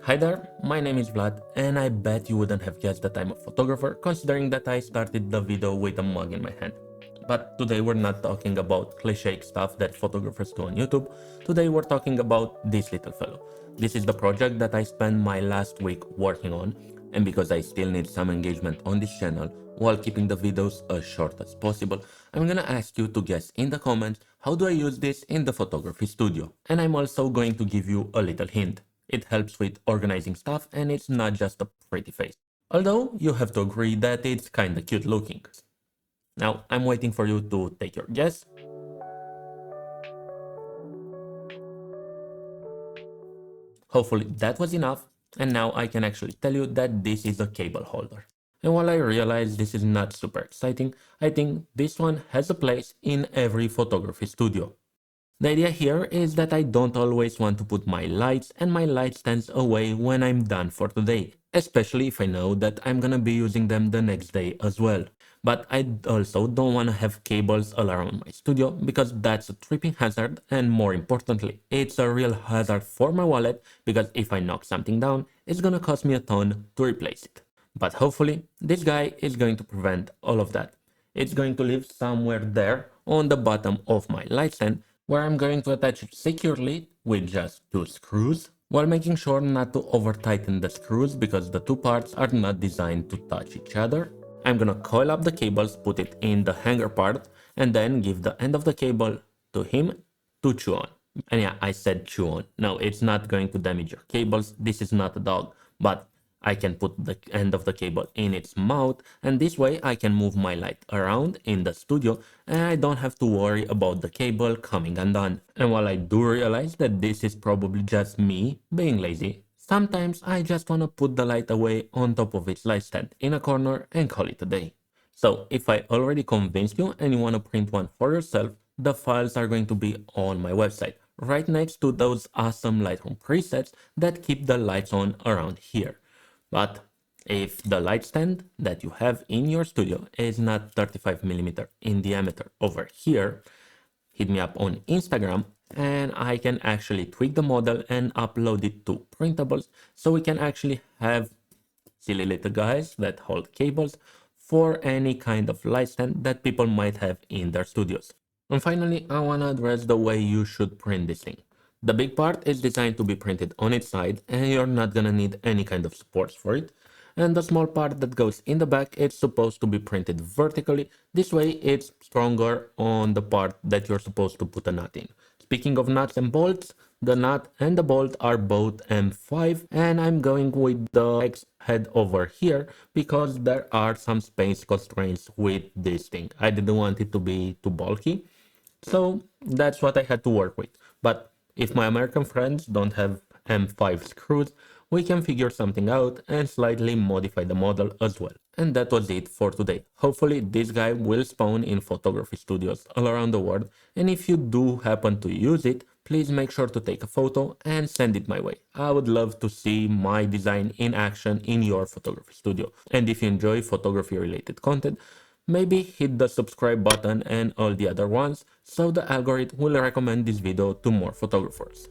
Hi there, my name is Vlad, and I bet you wouldn't have guessed that I'm a photographer considering that I started the video with a mug in my hand. But today we're not talking about cliche stuff that photographers do on YouTube. Today we're talking about this little fellow. This is the project that I spent my last week working on, and because I still need some engagement on this channel while keeping the videos as short as possible, I'm gonna ask you to guess in the comments how do I use this in the photography studio. And I'm also going to give you a little hint. It helps with organizing stuff and it's not just a pretty face. Although you have to agree that it's kinda cute looking. Now I'm waiting for you to take your guess. Hopefully that was enough, and now I can actually tell you that this is a cable holder. And while I realize this is not super exciting, I think this one has a place in every photography studio. The idea here is that I don't always want to put my lights and my light stands away when I'm done for today, especially if I know that I'm gonna be using them the next day as well. But I also don't want to have cables all around my studio because that's a tripping hazard, and more importantly, it's a real hazard for my wallet because if I knock something down, it's gonna cost me a ton to replace it. But hopefully, this guy is going to prevent all of that. It's going to live somewhere there on the bottom of my light stand, where I'm going to attach it securely with just 2 screws, while making sure not to over tighten the screws because the two parts are not designed to touch each other. I'm gonna coil up the cables, put it in the hanger part, and then give the end of the cable to him to chew on. And yeah, I said chew on. No, it's not going to damage your cables. This is not a dog, but I can put the end of the cable in its mouth, and this way I can move my light around in the studio and I don't have to worry about the cable coming undone. And while I do realize that this is probably just me being lazy, sometimes I just wanna put the light away on top of its light stand in a corner and call it a day. So if I already convinced you and you wanna print one for yourself, the files are going to be on my website, right next to those awesome Lightroom presets that keep the lights on around here. But if the light stand that you have in your studio is not 35mm in diameter over here, hit me up on Instagram and I can actually tweak the model and upload it to printables so we can actually have silly little guys that hold cables for any kind of light stand that people might have in their studios. And finally, I want to address the way you should print this thing. The big part is designed to be printed on its side and you're not gonna need any kind of supports for it. And the small part that goes in the back, it's supposed to be printed vertically. This way it's stronger on the part that you're supposed to put a nut in. Speaking of nuts and bolts, the nut and the bolt are both M5 and I'm going with the X head over here because there are some space constraints with this thing. I didn't want it to be too bulky, so that's what I had to work with. But if my American friends don't have M5 screws, we can figure something out and slightly modify the model as well. And that was it for today. Hopefully this guy will spawn in photography studios all around the world, and if you do happen to use it, please make sure to take a photo and send it my way. I would love to see my design in action in your photography studio. And if you enjoy photography related content, maybe hit the subscribe button and all the other ones so the algorithm will recommend this video to more photographers.